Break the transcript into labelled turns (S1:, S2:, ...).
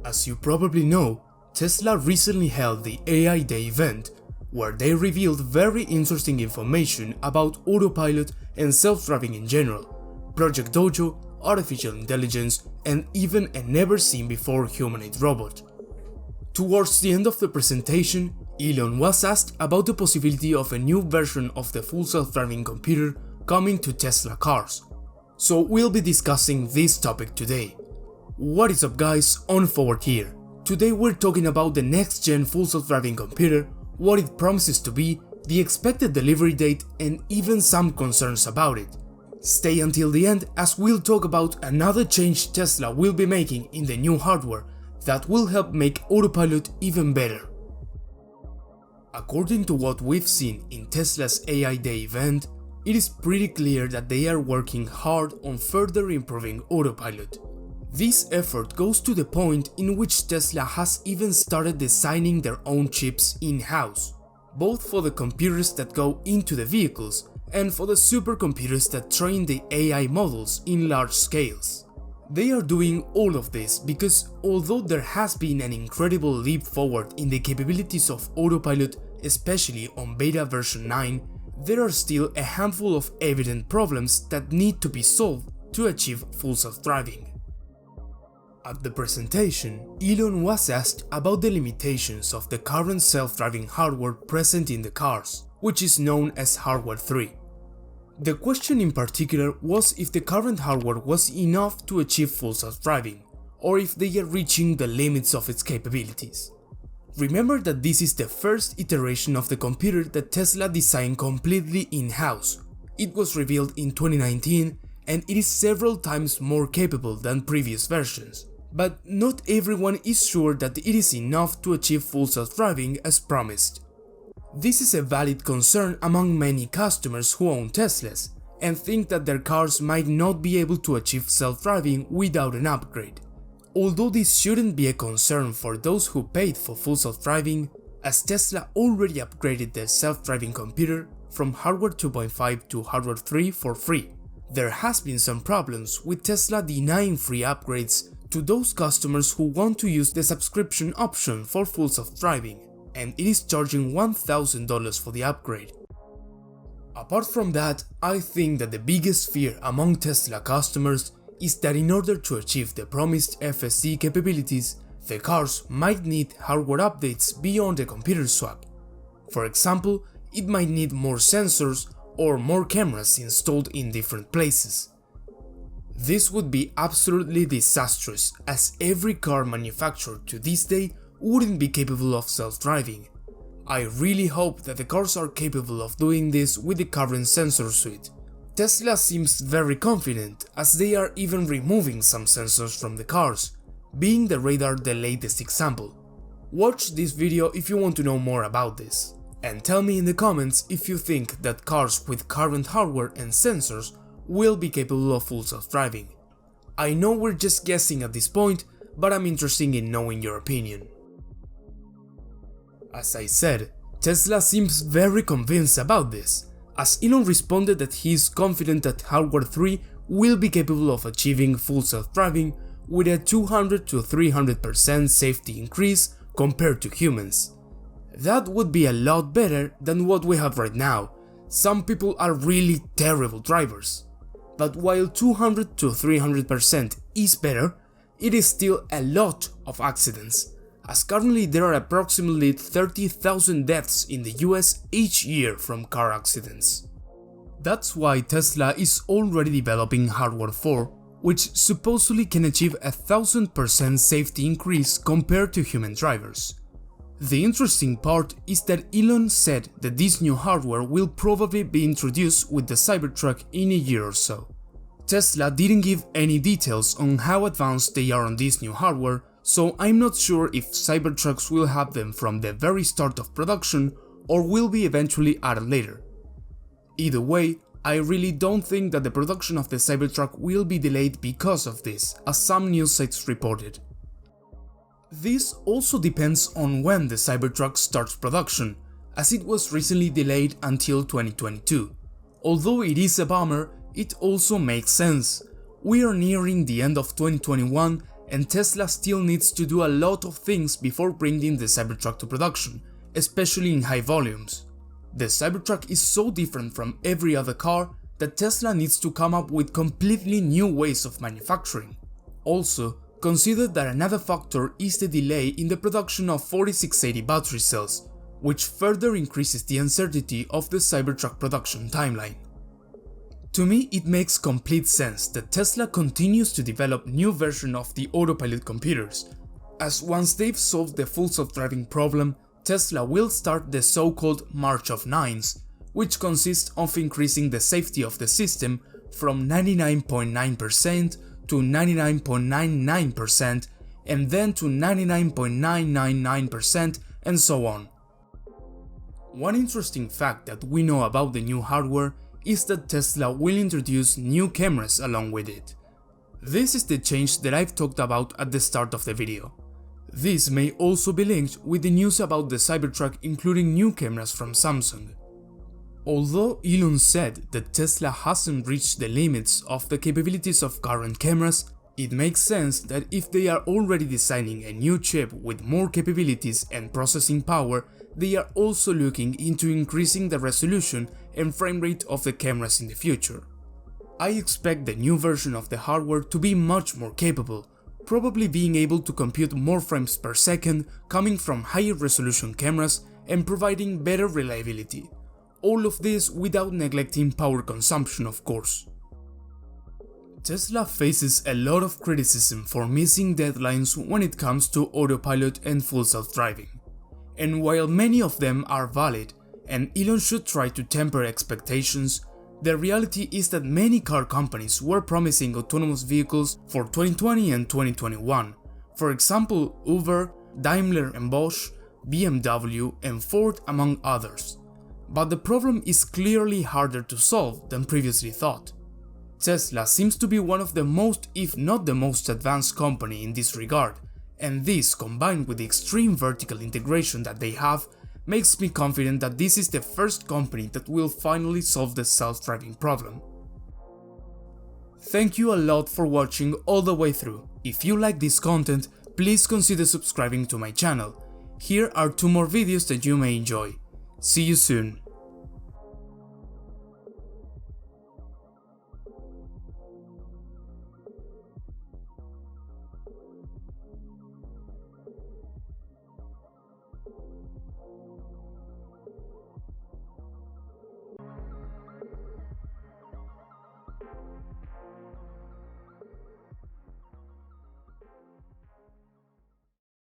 S1: As you probably know, Tesla recently held the AI Day event, where they revealed very interesting information about autopilot and self-driving in general, Project Dojo, artificial intelligence, and even a never-seen-before humanoid robot. Towards the end of the presentation, Elon was asked about the possibility of a new version of the full self-driving computer coming to Tesla cars. So we'll be discussing this topic today. What is up guys, On Forward here. Today we're talking about the next gen full self-driving computer, what it promises to be, the expected delivery date, and even some concerns about it. Stay until the end as we'll talk about another change Tesla will be making in the new hardware that will help make autopilot even better. According to what we've seen in Tesla's AI Day event, it is pretty clear that they are working hard on further improving autopilot. This effort goes to the point in which Tesla has even started designing their own chips in-house, both for the computers that go into the vehicles and for the supercomputers that train the AI models in large scales. They are doing all of this because although there has been an incredible leap forward in the capabilities of autopilot, especially on beta version 9, there are still a handful of evident problems that need to be solved to achieve full self-driving. At the presentation, Elon was asked about the limitations of the current self-driving hardware present in the cars, which is known as Hardware 3. The question in particular was if the current hardware was enough to achieve full self-driving, or if they are reaching the limits of its capabilities. Remember that this is the first iteration of the computer that Tesla designed completely in-house. It was revealed in 2019 and it is several times more capable than previous versions. But not everyone is sure that it is enough to achieve full self-driving as promised. This is a valid concern among many customers who own Teslas and think that their cars might not be able to achieve self-driving without an upgrade. Although this shouldn't be a concern for those who paid for full self-driving, as Tesla already upgraded their self-driving computer from Hardware 2.5 to Hardware 3 for free. There has been some problems with Tesla denying free upgrades to those customers who want to use the subscription option for full self-driving, and it is charging $1,000 for the upgrade. Apart from that, I think that the biggest fear among Tesla customers is that in order to achieve the promised FSD capabilities, the cars might need hardware updates beyond the computer swap. For example, it might need more sensors or more cameras installed in different places. This would be absolutely disastrous, as every car manufactured to this day wouldn't be capable of self-driving. I really hope that the cars are capable of doing this with the current sensor suite. Tesla seems very confident, as they are even removing some sensors from the cars, being the radar the latest example. Watch this video if you want to know more about this, and tell me in the comments if you think that cars with current hardware and sensors will be capable of full self-driving. I know we're just guessing at this point, but I'm interested in knowing your opinion. As I said, Tesla seems very convinced about this, as Elon responded that he is confident that Hardware 3 will be capable of achieving full self-driving with a 200 to 300% safety increase compared to humans. That would be a lot better than what we have right now. Some people are really terrible drivers. But while 200 to 300% is better, it is still a lot of accidents, as currently there are approximately 30,000 deaths in the US each year from car accidents. That's why Tesla is already developing Hardware 4, which supposedly can achieve a 1000% safety increase compared to human drivers. The interesting part is that Elon said that this new hardware will probably be introduced with the Cybertruck in a year or so. Tesla didn't give any details on how advanced they are on this new hardware, so I'm not sure if Cybertrucks will have them from the very start of production or will be eventually added later. Either way, I really don't think that the production of the Cybertruck will be delayed because of this, as some news sites reported. This also depends on when the Cybertruck starts production, as it was recently delayed until 2022. Although it is a bummer, it also makes sense. We are nearing the end of 2021 and Tesla still needs to do a lot of things before bringing the Cybertruck to production, especially in high volumes. The Cybertruck is so different from every other car that Tesla needs to come up with completely new ways of manufacturing. Also, consider that another factor is the delay in the production of 4680 battery cells, which further increases the uncertainty of the Cybertruck production timeline. To me, it makes complete sense that Tesla continues to develop new versions of the autopilot computers, as once they've solved the full self-driving problem, Tesla will start the so-called March of Nines, which consists of increasing the safety of the system from 99.9% to 99.99% and then to 99.999% and so on. One interesting fact that we know about the new hardware is that Tesla will introduce new cameras along with it. This is the change that I've talked about at the start of the video. This may also be linked with the news about the Cybertruck including new cameras from Samsung. Although Elon said that Tesla hasn't reached the limits of the capabilities of current cameras, it makes sense that if they are already designing a new chip with more capabilities and processing power, they are also looking into increasing the resolution and frame rate of the cameras in the future. I expect the new version of the hardware to be much more capable, probably being able to compute more frames per second coming from higher resolution cameras and providing better reliability. All of this without neglecting power consumption, of course. Tesla faces a lot of criticism for missing deadlines when it comes to autopilot and full self-driving. And while many of them are valid, and Elon should try to temper expectations, the reality is that many car companies were promising autonomous vehicles for 2020 and 2021. For example, Uber, Daimler and Bosch, BMW and Ford among others. But the problem is clearly harder to solve than previously thought. Tesla seems to be one of the most, if not the most advanced company in this regard, and this, combined with the extreme vertical integration that they have, makes me confident that this is the first company that will finally solve the self-driving problem. Thank you a lot for watching all the way through. If you like this content, please consider subscribing to my channel. Here are 2 more videos that you may enjoy. See you soon.